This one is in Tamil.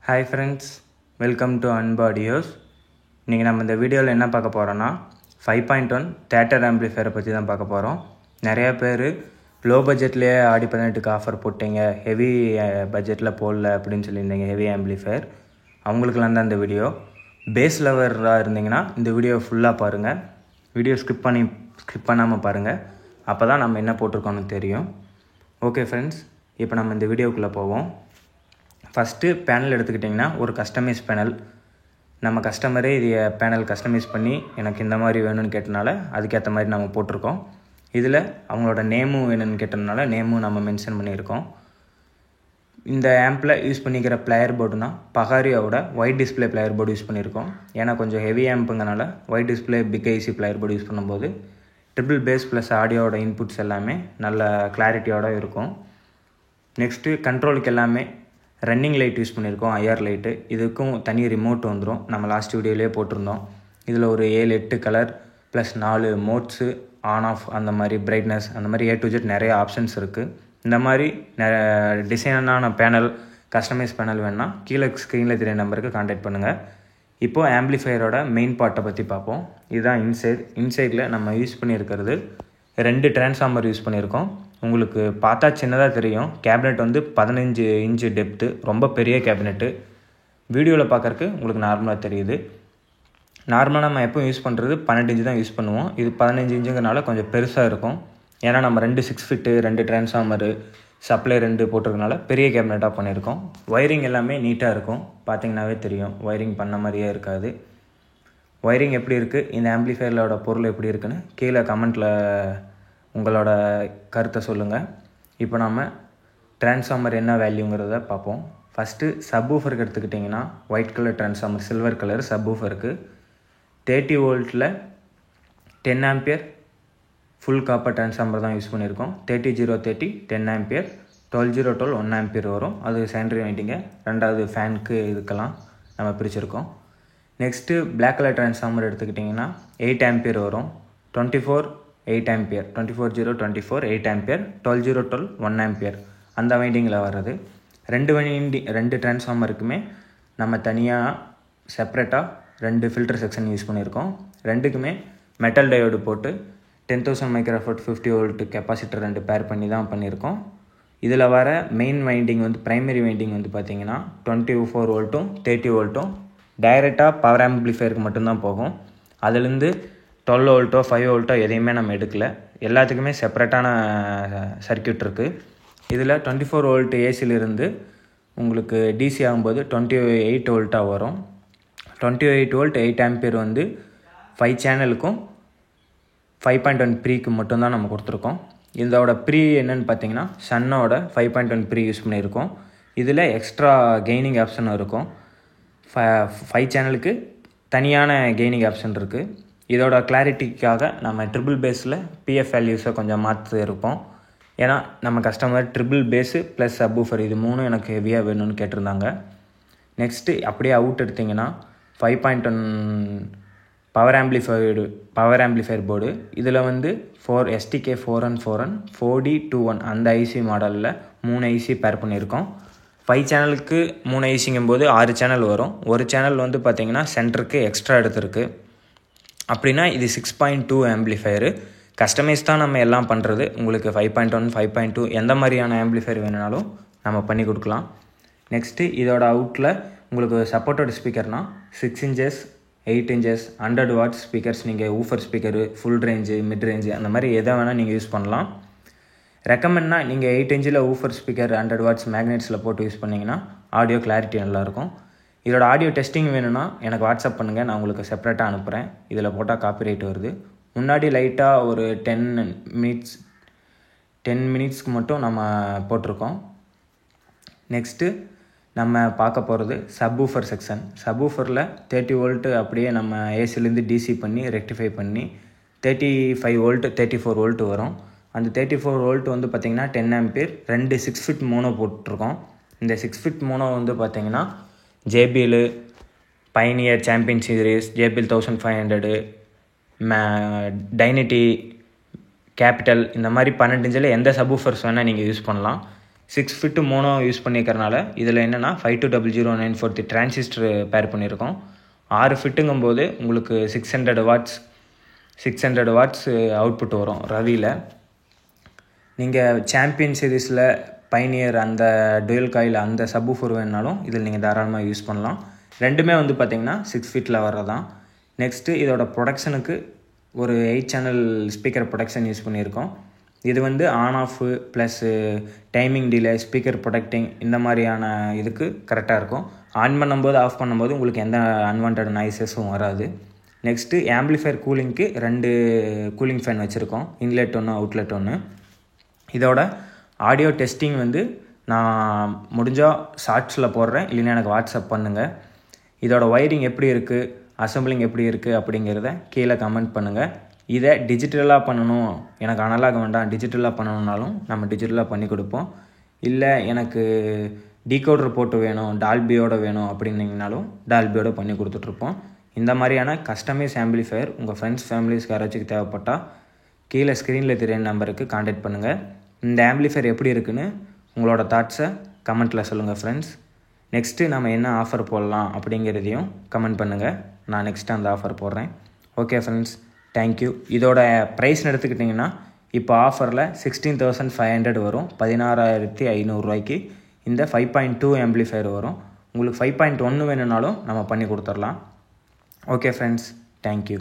Hi friends, welcome to Unbodios. இன்றைக்கி நம்ம இந்த வீடியோவில் என்ன பார்க்க போகிறோன்னா 5.1 தேட்டர் ஆம்பிளிஃபையரை பற்றி தான் பார்க்க போகிறோம். நிறையா பேர் லோ பட்ஜெட்லேயே ஆடி 18க்கு ஆஃபர் போட்டிங்க, ஹெவி பட்ஜெட்டில் போடல அப்படின்னு சொல்லியிருந்தீங்க. ஹெவி ஆம்பிளிஃபையர் அவங்களுக்குலாம் தான் இந்த வீடியோ. பேஸ் லவராக இருந்தீங்கன்னா இந்த வீடியோ ஃபுல்லாக பாருங்கள். வீடியோ ஸ்கிப் பண்ணாமல் பாருங்கள். அப்போ தான் நம்ம என்ன போட்டிருக்கோன்னு தெரியும். ஓகே ஃப்ரெண்ட்ஸ், இப்போ நம்ம இந்த வீடியோக்குள்ளே போவோம். ஃபஸ்ட்டு பேனல் எடுத்துக்கிட்டிங்கன்னா ஒரு கஸ்டமைஸ் பேனல். நம்ம கஸ்டமரே இது பேனல் கஸ்டமைஸ் பண்ணி எனக்கு இந்த மாதிரி வேணும்னு கேட்டனால அதுக்கேற்ற மாதிரி நம்ம போட்டிருக்கோம். இதில் அவங்களோட நேமும் வேணும்னு கேட்டதுனால நேமும் நம்ம மென்ஷன் பண்ணியிருக்கோம். இந்த ஆம்பில் யூஸ் பண்ணிக்கிற பிளேயர் போர்டுனா பகாரியோட white display player board use பண்ணியிருக்கோம். ஏன்னா கொஞ்சம் ஹெவி ஆம்புங்கனால white display big IC player board use பண்ணும்போது ட்ரிபிள் பேஸ் ப்ளஸ் ஆடியோட இன்புட்ஸ் எல்லாமே நல்ல கிளாரிட்டியோடு இருக்கும். நெக்ஸ்ட்டு கண்ட்ரோலுக்கு எல்லாமே ரன்னிங் லைட் யூஸ் பண்ணியிருக்கோம், ஐஆர் லைட்டு. இதுக்கும் தனி ரிமோட் வந்துடும். நம்ம லாஸ்ட் வீடியோலேயே போட்டிருந்தோம். இதில் ஒரு 7-8 colour plus 4 modes, on off, அந்த மாதிரி பிரைட்னஸ், அந்த மாதிரி A to Z நிறைய ஆப்ஷன்ஸ் இருக்குது. இந்த மாதிரி டிசைனான பேனல், கஸ்டமைஸ் பேனல் வேணுன்னா கீழே ஸ்க்ரீனில் தெரிய நம்பருக்கு கான்டாக்ட் பண்ணுங்கள். இப்போது ஆம்பிளிஃபையரோட மெயின் பார்ட்டை பற்றி பார்ப்போம். இதுதான் இன்சைடில் நம்ம யூஸ் பண்ணியிருக்கிறது 2 டிரான்ஸ்ஃபார்மர் யூஸ் பண்ணியிருக்கோம். உங்களுக்கு பார்த்தா சின்னதாக தெரியும். கேபினெட் வந்து 15 இன்ச்சு டெப்த்து, ரொம்ப பெரிய கேபினெட்டு. வீடியோவில் பார்க்குறக்கு உங்களுக்கு நார்மலாக தெரியுது. நார்மலாக நம்ம எப்போ யூஸ் பண்ணுறது 12 இன்ச்சு தான் யூஸ் பண்ணுவோம். இது 15 இன்ச்சுங்கிறனால கொஞ்சம் பெருசாக இருக்கும். ஏன்னா நம்ம 2 6 ஃபீட்டு 2 டிரான்ஸ்ஃபார்மரு சப்ளை 2 போட்டிருக்கனால பெரிய கேபினெட்டாக பண்ணியிருக்கோம். ஒயரிங் எல்லாமே நீட்டாக இருக்கும். பார்த்திங்கனாவே தெரியும், ஒயரிங் பண்ண மாதிரியே இருக்காது. ஒயரிங் எப்படி இருக்குது, இந்த ஆம்பிளிஃபையரோட பொருள் எப்படி இருக்குன்னு கீழே கமெண்ட்டில் உங்களோட கருத்தை சொல்லுங்கள். இப்போ நம்ம டிரான்ஸ்ஃபார்மர் என்ன வேல்யூங்கிறத பார்ப்போம். ஃபஸ்ட்டு சப்வூஃபருக்கு எடுத்துக்கிட்டிங்கன்னா white colour transformer, silver colour சப்வூஃபருக்கு 30 வோல்ட்டில் 10 ஆம்பியர் ஃபுல் காப்பர் டிரான்ஸ்ஃபார்மர் தான் யூஸ் பண்ணியிருக்கோம். 30-0-30 10 ஆம்பியர், 12-0-12 1 ஆம்பியர் வரும். அது செகண்டரி வைண்டிங்க. ரெண்டாவது ஃபேனுக்கு இதுக்கெல்லாம் நம்ம பிரிச்சுருக்கோம். நெக்ஸ்ட்டு பிளாக் கலர் டிரான்ஸ்ஃபார்மர் எடுத்துக்கிட்டிங்கன்னா 8 ஆம்பியர் வரும். 24-8 ஆம்பியர், 24-0-24 8 ஆம்பியர், 12-0-12 1 ஆம்பியர் அந்த வைண்டிங்கில் வர்றது. ரெண்டு டிரான்ஸ்ஃபார்மருக்குமே நம்ம தனியாக செப்ரேட்டாக 2 ஃபில்டர் செக்ஷன் யூஸ் பண்ணியிருக்கோம். ரெண்டுக்குமே மெட்டல் டயோடு போட்டு 10,000 மைக்ரோஃபாரட் 50 வோல்ட் கெப்பாசிட்டர் 2 பேர் பண்ணி தான் பண்ணியிருக்கோம். இதில் வர மெயின் வைண்டிங் வந்து ப்ரைமரி வைண்டிங் வந்து பார்த்திங்கன்னா 24 வோல்ட்டும் 30 வோல்ட்டும் டைரெக்டாக பவர் ஆம்பிளிஃபையருக்கு மட்டும்தான் போகும். அதுலேருந்து 12 வோல்ட்டோ 5 வோல்ட்டோ எதையுமே நம்ம எடுக்கலை. எல்லாத்துக்குமே செப்பரேட்டான சர்க்கியூட் இருக்குது. இதில் 24 வோல்ட் ஏசிலிருந்து உங்களுக்கு டிசி ஆகும்போது 28 வோல்ட்டாக வரும். 28 வோல்ட் 8 ஆம்பியர் வந்து 5 சேனலுக்கும் 5.1 ப்ரீக்கு மட்டும்தான் நம்ம கொடுத்துருக்கோம். இதோட ப்ரீ என்னென்னு பார்த்தீங்கன்னா சன்னோட 5.1 ப்ரீ யூஸ் பண்ணியிருக்கோம். இதில் எக்ஸ்ட்ரா கெய்னிங் ஆப்ஷன் இருக்கும். 5 சேனலுக்கு தனியான கெய்னிங் ஆப்ஷன் இருக்குது. இதோட கிளாரிட்டிக்காக நம்ம ட்ரிபிள் பேஸில் பிஎஃப் வேல்யூஸை கொஞ்சம் மாற்றி இருப்போம். ஏன்னா நம்ம customer triple bass plus subwoofer இது 3 எனக்கு ஹெவியாக வேணும்னு கேட்டிருந்தாங்க. நெக்ஸ்ட்டு அப்படியே அவுட் எடுத்திங்கன்னா 5.1 பவர் ஆம்பிளிஃபையர் போர்டு. இதில் வந்து STK4N4N 4D21 அந்த ஐசி மாடலில் 3 ஐசி பேர் பண்ணியிருக்கோம். 5 சேனலுக்கு 3 ஐசிங்கும்போது 6 சேனல் வரும். ஒரு சேனல் வந்து பார்த்திங்கன்னா சென்டருக்கு எக்ஸ்ட்ரா எடுத்துருக்கு. அப்படின்னா இது 6.2 ஆம்பிளிஃபையரு. கஸ்டமைஸ் தான் நம்ம எல்லாம் பண்ணுறது. உங்களுக்கு 5.1 5.2 எந்த மாதிரியான ஆம்பிளிஃபையர் வேணுனாலும் நம்ம பண்ணி கொடுக்கலாம். நெக்ஸ்ட்டு இதோட அவுட்டில் உங்களுக்கு சப்போர்ட்டட் ஸ்பீக்கர்னால் 6 இன்ச்சஸ் 8 இன்ச்சஸ் 100 வாட்ஸ் ஸ்பீக்கர்ஸ், நீங்கள் woofer speaker full range mid range அந்த மாதிரி எதை வேணால் நீங்கள் யூஸ் பண்ணலாம். ரெக்கமெண்ட்னா நீங்கள் 8 இன்ச்சில் ஊஃபர் ஸ்பீக்கர் 100 வாட்ஸ் மேக்னெட்ஸில் போட்டு யூஸ் பண்ணிங்கன்னா ஆடியோ கிளாரிட்டி நல்லாயிருக்கும். இதோட ஆடியோ டெஸ்டிங் வேணும்னா எனக்கு வாட்ஸ்அப் பண்ணுங்கள், நான் உங்களுக்கு செப்பரேட்டாக அனுப்புகிறேன். இதில் போட்டால் காப்பிரைட் வருது. முன்னாடி லைட்டாக ஒரு 10 மினிட்ஸ்க்கு மட்டும் நம்ம போட்டிருக்கோம். நெக்ஸ்ட்டு நம்ம பார்க்க போகிறது சப்வூஃபர் செக்ஷன். சப்வூஃபரில் 30 வோல்ட்டு அப்படியே நம்ம ஏசிலேருந்து டிசி பண்ணி ரெக்டிஃபை பண்ணி 35 வோல்ட்டு 34 வோல்ட்டு வரும். அந்த 34 வோல்ட் வந்து பார்த்திங்கன்னா 10 ஆம்பியர் 2 6 ஃபீட் மோனோ போட்டிருக்கோம். இந்த 6 ஃபீட் மோனோ வந்து பார்த்திங்கன்னா JBL Pioneer champion series, JBL 1500, டைனிட்டி, கேபிட்டல் இந்த மாதிரி 12 இன்ச்சில் எந்த சப்வூஃபர்ஸ் வேணால் நீங்கள் யூஸ் பண்ணலாம். 6 ஃபிட்டு மோனோ யூஸ் பண்ணிக்கிறனால இதில் என்னென்னா 52000943 டிரான்சிஸ்டர் பேர் பண்ணியிருக்கோம். 6 ஃபிட்டுங்கும்போது உங்களுக்கு 600 வாட்ஸ் அவுட்புட் வரும் ரவியில். நீங்கள் சாம்பியன் சீரீஸில் பைனியர் அந்த டுவெல் காயில் அந்த சப்வூஃபர் வேணுனாலும் இதில் நீங்கள் தாராளமாக யூஸ் பண்ணலாம். ரெண்டுமே வந்து பார்த்திங்கன்னா 6 ஃபீட்டில் வர்றதான். நெக்ஸ்ட்டு இதோட ப்ரொடக்ஷனுக்கு ஒரு 8 சேனல் ஸ்பீக்கர் ப்ரொடக்ஷன் யூஸ் பண்ணியிருக்கோம். இது வந்து on off plus timing delay, speaker protecting இந்த மாதிரியான இதுக்கு கரெக்டாக இருக்கும். ஆன் பண்ணும்போது ஆஃப் பண்ணும்போது உங்களுக்கு எந்த அன்வான்ட் நாய்ஸஸும் வராது. நெக்ஸ்ட்டு ஆம்பிளிஃபையர் கூலிங்க்கு 2 கூலிங் ஃபேன் வச்சுருக்கோம், இன்லெட் ஒன்று அவுட்லெட் ஒன்று. இதோட ஆடியோ டெஸ்டிங் வந்து நான் முடிஞ்சால் ஷார்ட்ஸில் போடுறேன், இல்லைன்னா எனக்கு வாட்ஸ்அப் பண்ணுங்கள். இதோட ஒயரிங் எப்படி இருக்குது, அசம்பிளிங் எப்படி இருக்குது அப்படிங்கிறத கீழே கமெண்ட் பண்ணுங்கள். இதை டிஜிட்டலாக பண்ணணும், எனக்கு அனலாக வேண்டாம் டிஜிட்டலாக பண்ணணுன்னாலும் நம்ம டிஜிட்டலாக பண்ணி கொடுப்போம். இல்லை எனக்கு டீகோடர் போட்டு வேணும், டால்பியோடு வேணும் அப்படின்னிங்கனாலும் டால்பியோடு பண்ணி கொடுத்துட்ருப்போம். இந்த மாதிரியான கஸ்டமைஸ் ஆம்பிளிஃபையர் உங்கள் ஃப்ரெண்ட்ஸ் ஃபேமிலிஸ்க்கு யாராச்சும் தேவைப்பட்டால் கீழே ஸ்க்ரீனில் தெரிய நம்பருக்கு காண்டாக்ட் பண்ணுங்கள். இந்த ஆம்பிளிஃபையர் எப்படி இருக்குன்னு உங்களோட தாட்ஸை கமெண்ட்டில் சொல்லுங்கள் ஃப்ரெண்ட்ஸ். நெக்ஸ்ட்டு நம்ம என்ன ஆஃபர் போடலாம் அப்படிங்கிறதையும் கமெண்ட் பண்ணுங்கள், நான் நெக்ஸ்ட்டு அந்த ஆஃபர் போடுறேன். Okay friends, thank you. இதோட ப்ரைஸ்னு எடுத்துக்கிட்டிங்கன்னா இப்போ ஆஃபரில் 16,500 வரும், 16,500 இந்த 5.2 ஆம்பிளிஃபையர் வரும். உங்களுக்கு 5.1 வேணும்னாலும் நம்ம பண்ணி கொடுத்துடலாம். Okay friends, thank you.